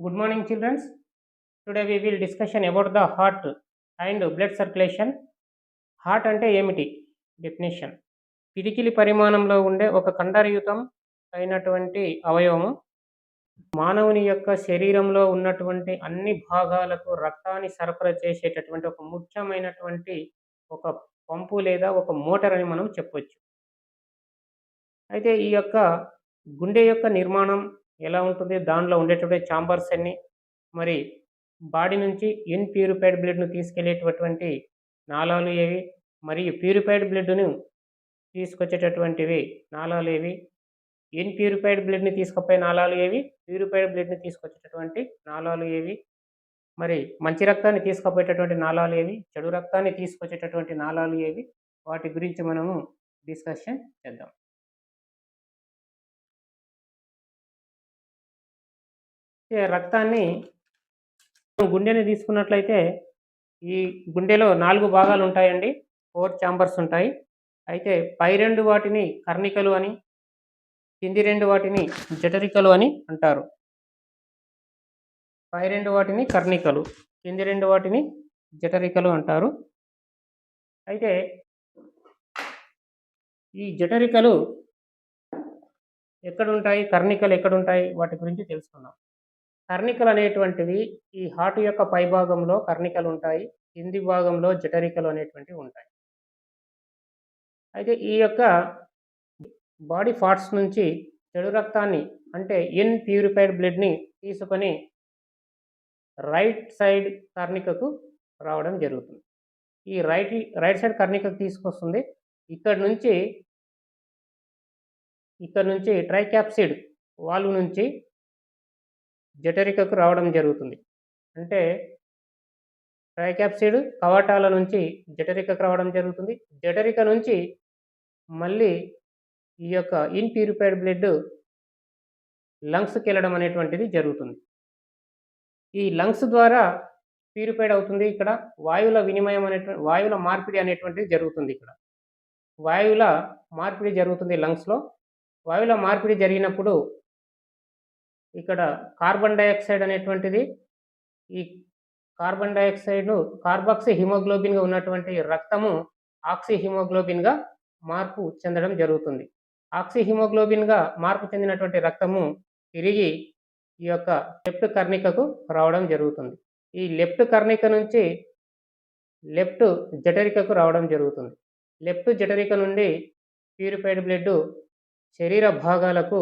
Good morning, children. Today we will discussion about the heart and blood circulation. Heart అంటే ఏమిటి? Definition: పిడికిలి పరిమాణంలో ఉండే ఒక కండరయుతం అయినటువంటి అవయవము. మానవుని యొక్క శరీరంలో ఉన్నటువంటి అన్ని భాగాలకు రక్తాన్ని సరఫరా చేసేటటువంటి ఒక ముఖ్యమైనటువంటి ఒక పంపు లేదా ఒక మోటార్ అని మనం చెప్పొచ్చు. అయితే ఈ యొక్క గుండె యొక్క నిర్మాణం ఎలా ఉంటుంది, దానిలో ఉండేటువంటి ఛాంబర్స్ అన్ని, మరి బాడీ నుంచి ఇన్‌ప్యూరిఫైడ్ బ్లడ్‌ను తీసుకెళ్ళేటటువంటి నాళాలు ఏవి, మరియు ప్యూరిఫైడ్ బ్లడ్‌ను తీసుకొచ్చేటటువంటివి నాళాలు ఏవి, ఇన్‌ప్యూరిఫైడ్ బ్లడ్‌ని తీసుకుపోయే నాళాలు ఏవి, ప్యూరిఫైడ్ బ్లడ్‌ని తీసుకొచ్చేటటువంటి నాళాలు ఏవి, మరి మంచి రక్తాన్ని తీసుకుపోయేటటువంటి నాళాలు ఏవి, చెడు రక్తాన్ని తీసుకొచ్చేటటువంటి నాళాలు ఏవి, వాటి గురించి మనము డిస్కషన్ చేద్దాం. రక్తాన్ని గుండెని తీసుకున్నట్లయితే ఈ గుండెలో 4 భాగాలు ఉంటాయండి. 4 ఛాంబర్స్ ఉంటాయి. అయితే పై 2 వాటిని కర్ణికలు అని, కింది 2 వాటిని జఠరికలు అని అంటారు. పై 2 వాటిని కర్ణికలు, కింది 2 వాటిని జఠరికలు అంటారు. అయితే ఈ జఠరికలు ఎక్కడుంటాయి, కర్ణికలు ఎక్కడుంటాయి, వాటి గురించి తెలుసుకుందాం. కర్ణికలు అనేటువంటివి ఈ హార్ట్ యొక్క పై భాగంలో కర్ణికలు ఉంటాయి, కింది భాగంలో జఠరికలు అనేటువంటివి ఉంటాయి. అయితే ఈ యొక్క బాడీ పార్ట్స్ నుంచి చెడు రక్తాన్ని అంటే ఇన్‌ప్యూరిఫైడ్ బ్లడ్‌ని తీసుకొని రైట్ సైడ్ కర్ణికకు రావడం జరుగుతుంది. ఈ రైట్ సైడ్ కర్ణికకు తీసుకొస్తుంది. ఇక్కడ నుంచి ట్రైకాప్సిడ్ వాల్వ్ నుంచి జఠరికకు రావడం జరుగుతుంది. అంటే ట్రైకాప్సిడ్ కవాటాల నుంచి జఠరికకు రావడం జరుగుతుంది. జఠరిక నుంచి మళ్ళీ ఈ యొక్క ఇన్‌ప్యూరిఫైడ్ బ్లడ్ లంగ్స్‌కి వెళ్ళడం అనేటువంటిది జరుగుతుంది. ఈ లంగ్స్ ద్వారా ప్యూరిఫైడ్ అవుతుంది. ఇక్కడ వాయువుల మార్పిడి అనేటువంటిది జరుగుతుంది. ఇక్కడ వాయువుల మార్పిడి జరుగుతుంది లంగ్స్‌లో. వాయువుల మార్పిడి జరిగినప్పుడు ఇక్కడ కార్బన్ డయాక్సైడ్ అనేటువంటిది, ఈ కార్బన్ డయాక్సైడ్‌ను కార్బాక్సీ హిమోగ్లోబిన్‌గా ఉన్నటువంటి రక్తము ఆక్సీ హిమోగ్లోబిన్‌గా మార్పు చెందడం జరుగుతుంది. ఆక్సీ హిమోగ్లోబిన్‌గా మార్పు చెందినటువంటి రక్తము తిరిగి ఈ యొక్క లెఫ్ట్ కర్ణికకు రావడం జరుగుతుంది. ఈ లెఫ్ట్ కర్ణిక నుంచి లెఫ్ట్ జఠరికకు రావడం జరుగుతుంది. లెఫ్ట్ జఠరిక నుండి ప్యూరిఫైడ్ బ్లడ్ శరీర భాగాలకు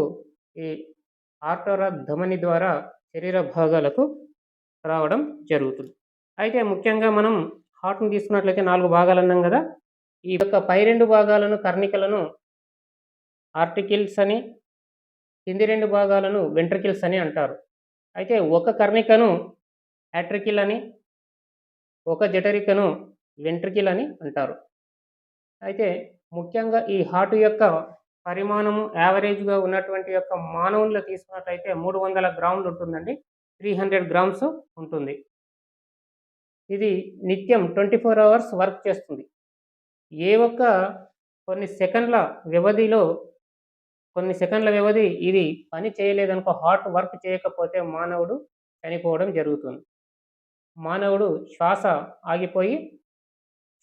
ఈ ఆర్టరా ధమని ద్వారా శరీర భాగాలకు రావడం జరుగుతుంది. అయితే ముఖ్యంగా మనం హార్ట్‌ని తీసుకున్నట్లయితే 4 భాగాలు అన్నాం కదా. ఈ యొక్క పై 2 భాగాలను కర్ణికలను ఆర్టికల్స్ అని, కింది 2 భాగాలను వెంట్రికల్స్ అని అంటారు. అయితే ఒక కర్ణికను యాట్రికిల్ అని, ఒక జఠరికను వెంట్రికిల్ అని అంటారు. అయితే ముఖ్యంగా ఈ హార్ట్ యొక్క పరిమాణము యావరేజ్‌గా ఉన్నటువంటి యొక్క మానవుల్లో తీసుకున్నట్లయితే 300 గ్రాములు ఉంటుందండి. 300 గ్రామ్స్ ఉంటుంది. ఇది నిత్యం 24 అవర్స్ వర్క్ చేస్తుంది. ఏ ఒక్క కొన్ని సెకండ్ల వ్యవధి ఇది పని చేయలేదనుకో, హార్ట్ వర్క్ చేయకపోతే మానవుడు చనిపోవడం జరుగుతుంది. మానవుడు శ్వాస ఆగిపోయి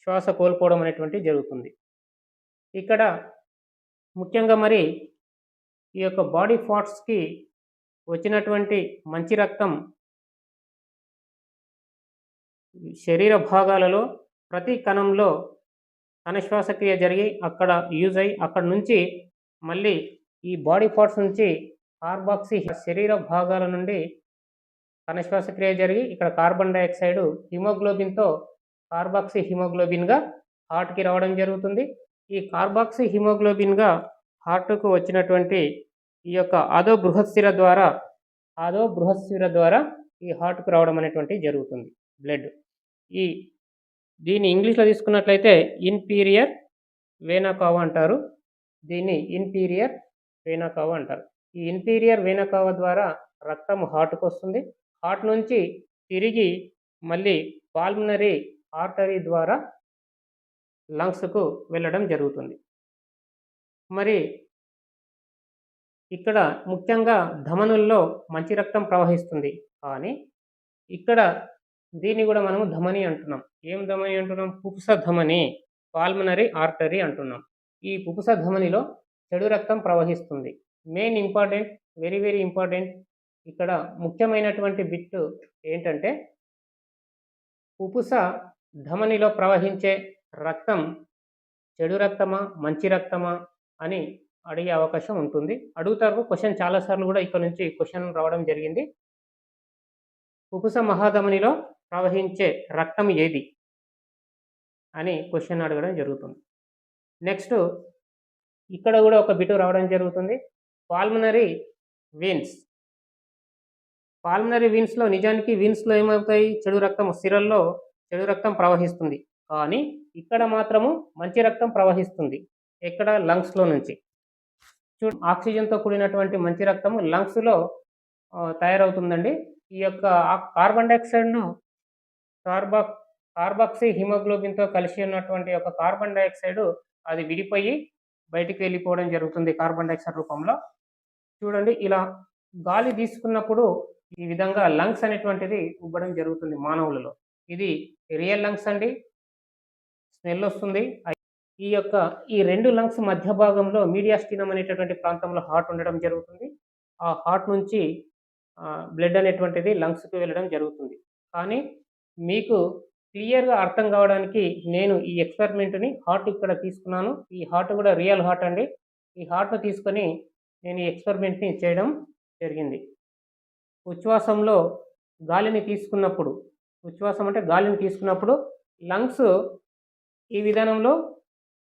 శ్వాస కోల్పోవడం అనేటువంటిది జరుగుతుంది. ఇక్కడ ముఖ్యంగా మరి ఈ యొక్క బాడీ పార్ట్స్‌కి వచ్చినటువంటి మంచి రక్తం శరీర భాగాలలో ప్రతి కణంలో కణ శ్వాసక్రియ జరిగి అక్కడ యూజ్ అయ్యి అక్కడ నుంచి మళ్ళీ ఈ బాడీ పార్ట్స్ నుంచి కార్బాక్సీ శరీర భాగాల నుండి కణ శ్వాసక్రియ జరిగి ఇక్కడ కార్బన్ డయాక్సైడ్ హిమోగ్లోబిన్‌తో కార్బాక్సీ హిమోగ్లోబిన్‌గా హార్ట్‌కి రావడం జరుగుతుంది. ఈ కార్బాక్సీ హిమోగ్లోబిన్‌గా హార్ట్‌కు వచ్చినటువంటి ఈ యొక్క అధో బృహత్సిర ద్వారా ఈ హార్ట్‌కు రావడం అనేటువంటిది జరుగుతుంది బ్లడ్. దీన్ని ఇంగ్లీష్‌లో తీసుకున్నట్లయితే ఇన్ఫీరియర్ వేనా కావా అంటారు. దీన్ని ఇన్ఫీరియర్ వేనా కావా అంటారు. ఈ ఇన్ఫీరియర్ వేనా కావా ద్వారా రక్తం హార్ట్‌కు వస్తుంది. హార్ట్ నుంచి తిరిగి మళ్ళీ పల్మనరీ ఆర్టరీ ద్వారా లంగ్స్‌కు వెళ్ళడం జరుగుతుంది. మరి ఇక్కడ ముఖ్యంగా ధమనుల్లో మంచి రక్తం ప్రవహిస్తుంది. కానీ ఇక్కడ దీన్ని గూడా మనము ధమని అంటున్నాం. ఏం ధమని అంటున్నాం? పుపుస ధమని, పల్మనరీ ఆర్టరీ అంటున్నాం. ఈ పుపుస ధమనిలో చెడు రక్తం ప్రవహిస్తుంది. Main important, very very important. ఇక్కడ ముఖ్యమైనటువంటి బిట్ ఏంటంటే, పుపుస ధమనిలో ప్రవహించే రక్తం చెడు రక్తమా, మంచి రక్తమా అని అడిగే అవకాశం ఉంటుంది. అడుగుతారు క్వెషన్, చాలా సార్లు గూడా ఇక్కడ నుంచి క్వెషన్ రావడం జరిగింది. పుపుస మహాధమనిలో ప్రవహించే రక్తం ఏది అని క్వెషన్ అడగడం జరుగుతుంది. నెక్స్ట్ ఇక్కడ గూడా ఒక బిట్ రావడం జరుగుతుంది. Pulmonary veins. పల్మనరీ వెయిన్స్‌లో నిజానికి వెయిన్స్‌లో ఏమవుతాయి? చెడు రక్తం, సిరల్లో చెడు రక్తం ప్రవహిస్తుంది. కానీ ఇక్కడ మాత్రము మంచి రక్తం ప్రవహిస్తుంది. ఎక్కడ? లంగ్స్‌లో నుంచి. ఆక్సిజన్‌తో కూడినటువంటి మంచి రక్తం లంగ్స్‌లో తయారవుతుందండి. ఈ యొక్క కార్బన్ డయాక్సైడ్‌ను కార్బాక్సీ హిమోగ్లోబిన్‌తో కలిసి ఉన్నటువంటి యొక్క కార్బన్ డయాక్సైడ్ అది విడిపోయి బయటికి వెళ్ళిపోవడం జరుగుతుంది కార్బన్ డయాక్సైడ్ రూపంలో. చూడండి, ఇలా గాలి తీసుకున్నప్పుడు ఈ విధంగా లంగ్స్ అనేటువంటిది ఉబ్బడం జరుగుతుంది మానవులలో. ఇది రియల్ లంగ్స్ అండి. స్మెల్ వస్తుంది. ఈ 2 లంగ్స్ మధ్య భాగంలో మీడియాస్టినం అనేటటువంటి ప్రాంతంలో హార్ట్ ఉండడం జరుగుతుంది. ఆ హార్ట్ నుంచి బ్లడ్ అనేటువంటిది లంగ్స్‌కి వెళ్ళడం జరుగుతుంది. కానీ మీకు క్లియర్‌గా అర్థం కావడానికి నేను ఈ ఎక్స్‌పెరిమెంట్‌ని హార్ట్ ఇక్కడ తీసుకున్నాను. ఈ హార్ట్ కూడా రియల్ హార్ట్ అండి. ఈ హార్ట్‌ని తీసుకొని నేను ఈ ఎక్స్‌పెరిమెంట్‌ని చేయడం జరిగింది. ఉచ్ఛ్వాసంలో గాలిని తీసుకున్నప్పుడు, ఉచ్ఛ్వాసం అంటే గాలిని తీసుకున్నప్పుడు లంగ్స్ ఈ విధానంలో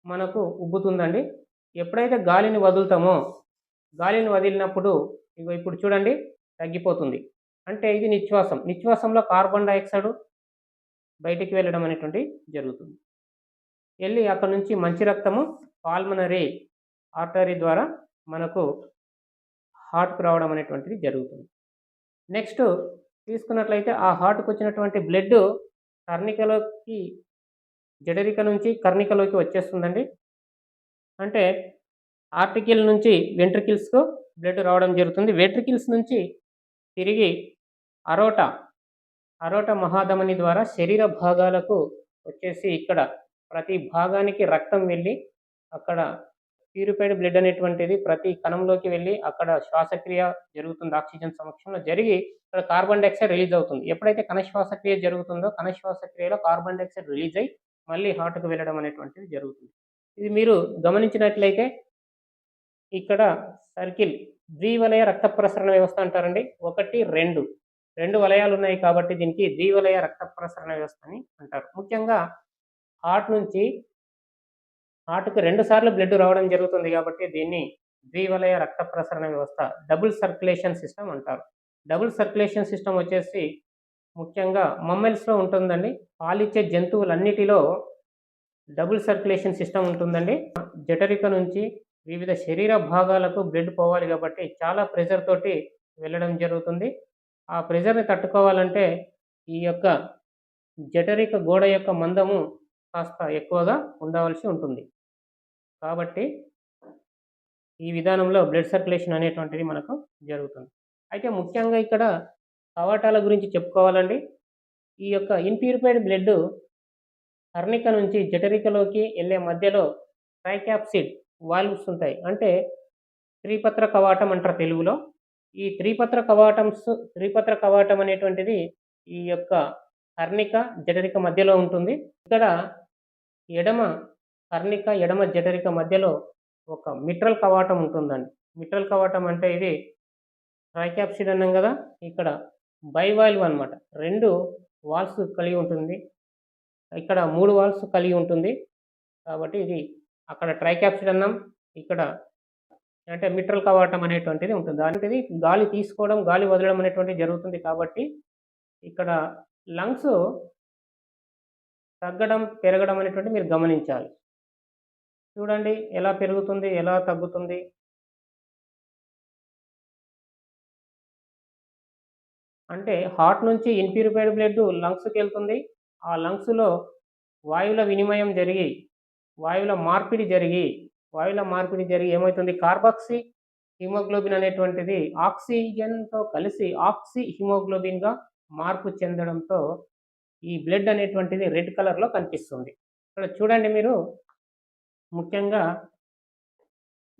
మనకు ఉబ్బుతుందండి. ఎప్పుడైతే గాలిని వదులుతామో, గాలిని వదిలినప్పుడు ఇప్పుడు చూడండి తగ్గిపోతుంది. అంటే ఇది నిశ్వాసం. నిశ్వాసంలో కార్బన్ డయాక్సైడ్ బయటికి వెళ్ళడం అనేటువంటిది జరుగుతుంది. వెళ్ళి అక్కడి నుంచి మంచి రక్తము పల్మనరీ ఆర్టరీ ద్వారా మనకు హార్ట్‌కి రావడం అనేటువంటిది జరుగుతుంది. నెక్స్ట్ తీసుకున్నట్లయితే ఆ హార్ట్‌కి వచ్చినటువంటి బ్లడ్ కర్ణికలోకి, జఠరిక నుంచి కర్ణికలోకి వచ్చేస్తుందండి. అంటే ఆర్టికల్ నుంచి వెంట్రికిల్స్‌కు బ్లడ్ రావడం జరుగుతుంది. వెంట్రికిల్స్ నుంచి తిరిగి అరోటా మహాధమని ద్వారా శరీర భాగాలకు వచ్చేసి ఇక్కడ ప్రతి భాగానికి రక్తం వెళ్ళి అక్కడ ప్యూరిఫైడ్ బ్లడ్ అనేటువంటిది ప్రతి కణంలోకి వెళ్ళి అక్కడ శ్వాసక్రియ జరుగుతుంది. ఆక్సిజన్ సమక్షంలో జరిగి ఇక్కడ కార్బన్ డయాక్సైడ్ రిలీజ్ అవుతుంది. ఎప్పుడైతే కణ శ్వాసక్రియ జరుగుతుందో కణ శ్వాసక్రియలో కార్బన్ డయాక్సైడ్ రిలీజ్ అయ్యి మళ్ళీ హార్ట్‌కి వెళ్ళడం అనేటువంటిది జరుగుతుంది. ఇది మీరు గమనించినట్లయితే ఇక్కడ సర్కిల్ ద్వివలయ రక్త ప్రసరణ వ్యవస్థ అంటారండి. 1, 2 వలయాలు ఉన్నాయి కాబట్టి దీనికి ద్వివలయ రక్త ప్రసరణ వ్యవస్థ అని అంటారు. ముఖ్యంగా హార్ట్‌కి 2 సార్లు బ్లడ్ రావడం జరుగుతుంది కాబట్టి దీన్ని ద్వివలయ రక్త ప్రసరణ వ్యవస్థ, డబుల్ సర్క్యులేషన్ సిస్టమ్ అంటారు. డబుల్ సర్క్యులేషన్ సిస్టమ్ వచ్చేసి ముఖ్యంగా మమ్మల్స్‌లో ఉంటుందండి. పాలిచ్చే జంతువులన్నిటిలో డబుల్ సర్క్యులేషన్ సిస్టమ్ ఉంటుందండి. జఠరిక నుంచి వివిధ శరీర భాగాలకు బ్లడ్ పోవాలి కాబట్టి చాలా ప్రెషర్ తోటి వెళ్ళడం జరుగుతుంది. ఆ ప్రెషర్‌ని తట్టుకోవాలంటే ఈ యొక్క జఠరిక గోడ యొక్క మందము కాస్త ఎక్కువగా ఉండవలసి ఉంటుంది. కాబట్టి ఈ విధానంలో బ్లడ్ సర్క్యులేషన్ అనేటువంటిది మనకు జరుగుతుంది. అయితే ముఖ్యంగా ఇక్కడ కవాటాల గురించి చెప్పుకోవాలండి. ఈ యొక్క ఇన్‌ప్యూరిఫైడ్ బ్లడ్ కర్ణిక నుంచి జఠరికలోకి వెళ్ళే మధ్యలో ట్రైకాప్సిడ్ వాల్వ్స్ ఉంటాయి. అంటే త్రిపత్ర కవాటం అంటారు తెలుగులో. ఈ త్రిపత్ర కవాటం అనేటువంటిది ఈ యొక్క కర్ణిక, జఠరిక మధ్యలో ఉంటుంది. ఇక్కడ ఎడమ కర్ణిక, ఎడమ జఠరిక మధ్యలో ఒక మిట్రల్ కవాటం ఉంటుందండి. మిట్రల్ కవాటం అంటే ఇది ట్రైకాప్సిడ్ అన్నాం కదా, ఇక్కడ బైవాల్వ్ అన్నమాట. 2 వాల్వ్స్ కలిగి ఉంటుంది. ఇక్కడ 3 వాల్వ్స్ కలిగి ఉంటుంది. కాబట్టి ఇది అక్కడ ట్రైకాప్సిడ్ అన్నాం. ఇక్కడ అంటే మిట్రల్ కవాటం అనేటువంటిది ఉంటుంది. దానిది గాలి తీసుకోవడం, గాలి వదలడం అనేటువంటిది జరుగుతుంది. కాబట్టి ఇక్కడ లంగ్స్ తగ్గడం, పెరగడం అనేటువంటిది మీరు గమనించాలి. చూడండి ఎలా పెరుగుతుంది, ఎలా తగ్గుతుంది. అంటే హార్ట్ నుంచి ఇన్‌ప్యూరిఫైడ్ బ్లడ్ లంగ్స్‌కి వెళ్తుంది. ఆ లంగ్స్‌లో వాయువుల వినిమయం జరిగి, వాయువుల మార్పిడి జరిగి ఏమవుతుంది, కార్బాక్సీ హిమోగ్లోబిన్ అనేటువంటిది ఆక్సిజన్తో కలిసి ఆక్సి హిమోగ్లోబిన్గా మార్పు చెందడంతో ఈ బ్లడ్ అనేటువంటిది రెడ్ కలర్లో కనిపిస్తుంది. ఇక్కడ చూడండి మీరు, ముఖ్యంగా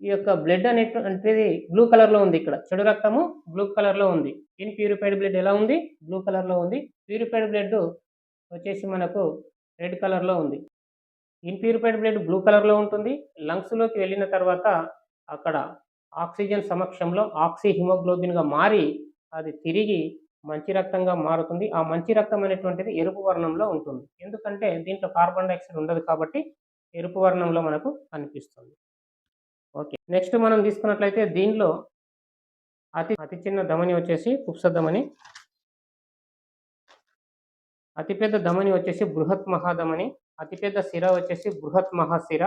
ఈ యొక్క బ్లడ్ అనేటువంటిది బ్లూ కలర్లో ఉంది. ఇక్కడ చెడు రక్తము బ్లూ కలర్లో ఉంది. ఇన్‌ప్యూరిఫైడ్ బ్లడ్ ఎలా ఉంది? బ్లూ కలర్లో ఉంది. ప్యూరిఫైడ్ బ్లడ్ వచ్చేసి మనకు రెడ్ కలర్లో ఉంది. ఇన్‌ప్యూరిఫైడ్ బ్లడ్ బ్లూ కలర్లో ఉంటుంది. లంగ్స్‌లోకి వెళ్ళిన తర్వాత అక్కడ ఆక్సిజన్ సమక్షంలో ఆక్సి హిమోగ్లోబిన్‌గా మారి అది తిరిగి మంచి రక్తంగా మారుతుంది. ఆ మంచి రక్తం అనేటువంటిది ఎరుపు వర్ణంలో ఉంటుంది. ఎందుకంటే దీంట్లో కార్బన్ డయాక్సైడ్ ఉండదు కాబట్టి ఎరుపు వర్ణంలో మనకు కనిపిస్తుంది. ఓకే. నెక్స్ట్ మనం తీసుకున్నట్లయితే దీనిలో అతి చిన్న ధమని వచ్చేసి కుప్స ధమని, అతిపెద్ద ధమని వచ్చేసి బృహత్ మహాధమని, అతిపెద్ద సిర వచ్చేసి బృహత్ మహాశిర.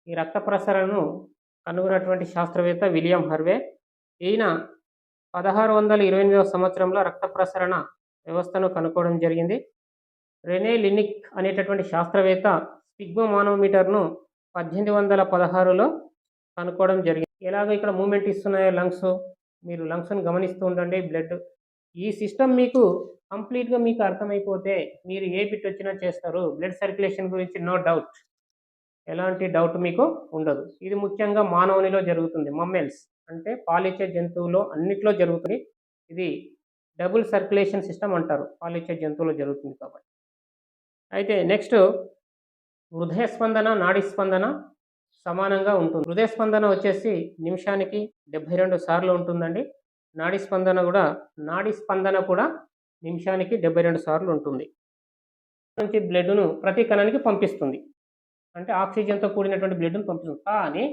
ఈ రక్త ప్రసరణను కనుగొన్నటువంటి శాస్త్రవేత్త విలియం హర్వే. ఈయన 1628వ సంవత్సరంలో రక్త ప్రసరణ వ్యవస్థను కనుక్కోవడం జరిగింది. రెనే లినిక్ అనేటటువంటి శాస్త్రవేత్త స్పిగ్మోమానోమీటర్ను 1816లో కనుక్కోవడం జరిగింది. ఎలాగో ఇక్కడ మూమెంట్ ఇస్తున్నాయో లంగ్స్, మీరు లంగ్స్ను గమనిస్తూ ఉండండి. బ్లడ్ ఈ సిస్టమ్ మీకు కంప్లీట్గా మీకు అర్థమైపోతే మీరు ఏ బిట్ వచ్చినా చేస్తారు. బ్లడ్ సర్క్యులేషన్ గురించి నో డౌట్, ఎలాంటి డౌట్ మీకు ఉండదు. ఇది ముఖ్యంగా మానవునిలో జరుగుతుంది. మమ్మల్స్ అంటే పాలిచ్చే జంతువులో అన్నిట్లో జరుగుతుంది. ఇది డబుల్ సర్క్యులేషన్ సిస్టమ్ అంటారు, పాలిచ్చే జంతువులో జరుగుతుంది కాబట్టి. అయితే నెక్స్ట్ హృదయ స్పందన, నాడీ స్పందన సమానంగా ఉంటుంది. హృదయ స్పందన వచ్చేసి నిమిషానికి 72 సార్లు ఉంటుందండి. నాడీ స్పందన కూడా నిమిషానికి 72 సార్లు ఉంటుంది. నుంచి బ్లడ్ను ప్రతి కణానికి పంపిస్తుంది, అంటే ఆక్సిజన్తో కూడినటువంటి బ్లడ్ను పంపిస్తుంది. కానీ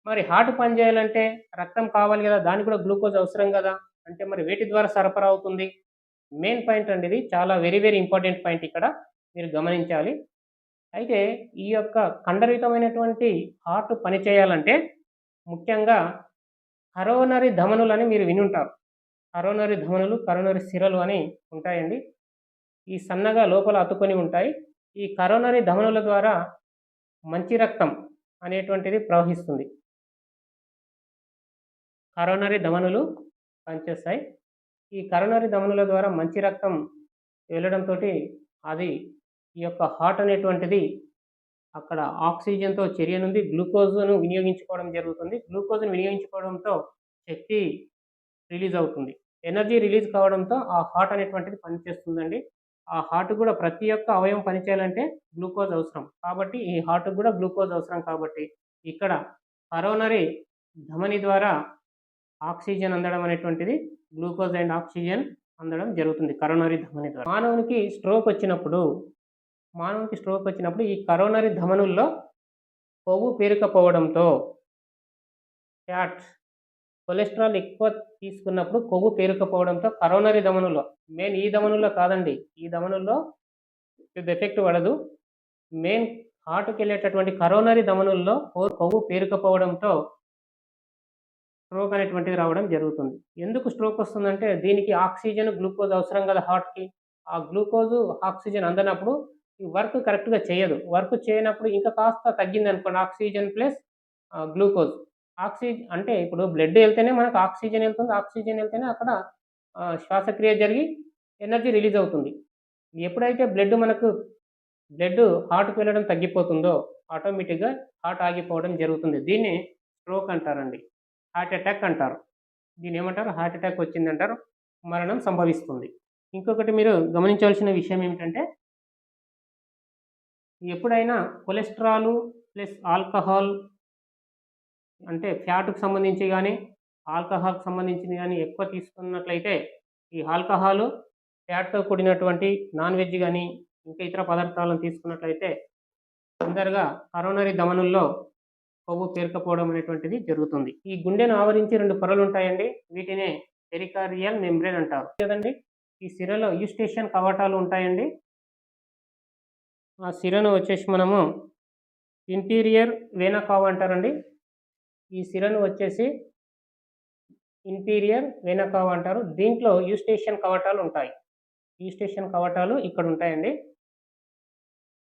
మరి హార్ట్ పనిచేయాలంటే రక్తం కావాలి కదా, దానికి కూడా గ్లూకోజ్ అవసరం కదా. అంటే మరి వేటి ద్వారా సరఫరా అవుతుంది? మెయిన్ పాయింట్ అండి, ఇది చాలా వెరీ వెరీ ఇంపార్టెంట్ పాయింట్, ఇక్కడ మీరు గమనించాలి. అయితే ఈ యొక్క ఖండరహితమైనటువంటి హార్ట్ పనిచేయాలంటే ముఖ్యంగా కరోనరీ ధమనులని మీరు వినుంటారు. కరోనరీ ధమనులు, కరోనరీ సిరలు అని ఉంటాయండి. ఈ సన్నగా లోపల అతుకొని ఉంటాయి. ఈ కరోనరీ ధమనుల ద్వారా మంచి రక్తం అనేటువంటిది ప్రవహిస్తుంది. కరోనరీ ధమనులు పనిచేస్తాయి. ఈ కరోనరీ ధమనుల ద్వారా మంచి రక్తం వెళ్ళడంతో అది ఈ యొక్క హార్ట్ అనేటువంటిది అక్కడ ఆక్సిజన్తో చర్య నుండి గ్లూకోజ్ను వినియోగించుకోవడం జరుగుతుంది. గ్లూకోజ్ను వినియోగించుకోవడంతో శక్తి రిలీజ్ అవుతుంది. ఎనర్జీ రిలీజ్ కావడంతో ఆ హార్ట్ అనేటువంటిది పనిచేస్తుందండి. ఆ హార్ట్ కూడా ప్రతి ఒక్క అవయవం పనిచేయాలంటే గ్లూకోజ్ అవసరం. కాబట్టి ఈ హార్ట్ కూడా గ్లూకోజ్ అవసరం. కాబట్టి ఇక్కడ కరోనరీ ధమని ద్వారా ఆక్సిజన్ అందడం అనేటువంటిది, గ్లూకోజ్ అండ్ ఆక్సిజన్ అందడం జరుగుతుంది కరోనరీ ధమని ద్వారా. మానవునికి స్ట్రోక్ వచ్చినప్పుడు ఈ కరోనరీ ధమనుల్లో కొవ్వు పేరుకపోవడంతో ఫ్యాట్, కొలెస్ట్రాల్ ఎక్కువ తీసుకున్నప్పుడు కొవ్వు పేరుకపోవడంతో కరోనరీ ధమనుల్లో, మెయిన్ ఈ ధమనుల్లో కాదండి, ఈ ధమనుల్లో పెద్ద ఎఫెక్ట్ పడదు. మెయిన్ హార్ట్కి వెళ్ళేటటువంటి కరోనరీ ధమనుల్లో కొవ్వు పేరుకపోవడంతో స్ట్రోక్ అనేటువంటిది రావడం జరుగుతుంది. ఎందుకు స్ట్రోక్ వస్తుందంటే దీనికి ఆక్సిజన్, గ్లూకోజ్ అవసరం కదా హార్ట్కి. ఆ గ్లూకోజు, ఆక్సిజన్ అందనప్పుడు ఈ వర్క్ కరెక్ట్గా చేయదు. వర్క్ చేయనప్పుడు ఇంకా కాస్త తగ్గింది అనుకోండి, ఆక్సిజన్ ప్లస్ గ్లూకోజ్. అంటే ఇప్పుడు బ్లడ్ వెళ్తేనే మనకు ఆక్సిజన్ వెళ్తుంది. ఆక్సిజన్ వెళ్తేనే అక్కడ శ్వాసక్రియ జరిగి ఎనర్జీ రిలీజ్ అవుతుంది. ఎప్పుడైతే బ్లడ్ హార్ట్కి వెళ్ళడం తగ్గిపోతుందో ఆటోమేటిక్గా హార్ట్ ఆగిపోవడం జరుగుతుంది. దీన్ని స్ట్రోక్ అంటారండి, హార్ట్ అటాక్ అంటారు. దీన్ని ఏమంటారు? హార్ట్ అటాక్ వచ్చిందంటారు, మరణం సంభవిస్తుంది. ఇంకొకటి మీరు గమనించవలసిన విషయం ఏమిటంటే, ఎప్పుడైనా కొలెస్ట్రాల్ ప్లస్ ఆల్కహాల్ అంటే ఫ్యాట్కి సంబంధించి కానీ ఆల్కహాల్కి సంబంధించింది కానీ ఎక్కువ తీసుకున్నట్లయితే, ఈ ఆల్కహాల్, ఫ్యాట్తో కూడినటువంటి నాన్ వెజ్ కానీ ఇంకా ఇతర పదార్థాలను తీసుకున్నట్లయితే తొందరగా కరోనరీ ధమనుల్లో కొవ్వు పేరుకపోవడం అనేటువంటిది జరుగుతుంది. ఈ గుండెను ఆవరించి 2 పొరలు ఉంటాయండి, వీటినే పెరికార్డియల్ మెంబ్రేన్ అంటారు కదండి. ఈ సిరలో యూస్టేషన్ కవాటాలు ఉంటాయండి. ఆ సిరను వచ్చేసి మనము ఇంటీరియర్ వేనా కావా అంటారండి. ఈ సిరను వచ్చేసి ఇంటీరియర్ వేనా కావా అంటారు. దీంట్లో యూస్టేషన్ కవాటాలు ఉంటాయి. యూస్టేషన్ కవాటాలు ఇక్కడ ఉంటాయండి.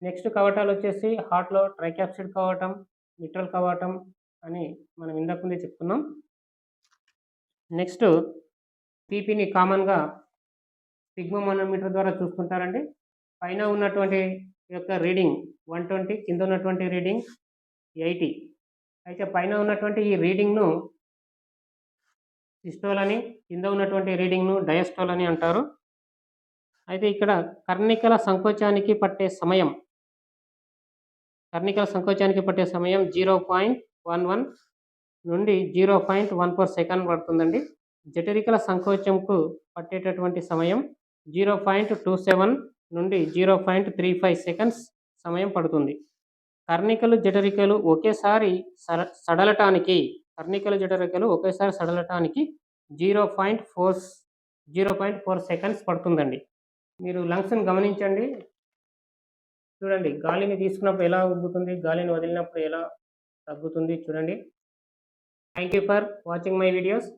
నెక్స్ట్ కవాటాలు వచ్చేసి హార్ట్లో ట్రైకాప్సిడ్ కవాటం, మిట్రల్ కవాటం, అని మనం ఇంతకు ముందే చెప్పుకున్నాం. నెక్స్ట్ పీపీని కామన్‌గా స్పిగ్మోమానోమీటర్ ద్వారా చూస్తుంటారండి. పైన ఉన్నటువంటి యొక్క రీడింగ్ 120, కింద ఉన్నటువంటి రీడింగ్ 80. అయితే పైన ఉన్నటువంటి ఈ రీడింగ్‌ను సిస్టోల్ అని, కింద ఉన్నటువంటి రీడింగ్‌ను డయాస్టోల్ అని అంటారు. అయితే ఇక్కడ కర్ణికల సంకోచానికి పట్టే సమయం 0.11 నుండి 0.14 సెకండ్ పడుతుందండి. జఠరికల సంకోచంకు పట్టేటటువంటి సమయం 0.27 నుండి 0.35 సెకండ్స్ సమయం పడుతుంది. కర్ణికలు జఠరికలు ఒకేసారి సడలటానికి 0.4 సెకండ్స్ పడుతుందండి. మీరు లంగ్స్‌ని గమనించండి. చూడండి, గాలిని తీసుకున్నప్పుడు ఎలా ఉబ్బుతుంది, గాలిని వదిలినప్పుడు ఎలా తగ్గుతుంది చూడండి. Thank you for watching my videos.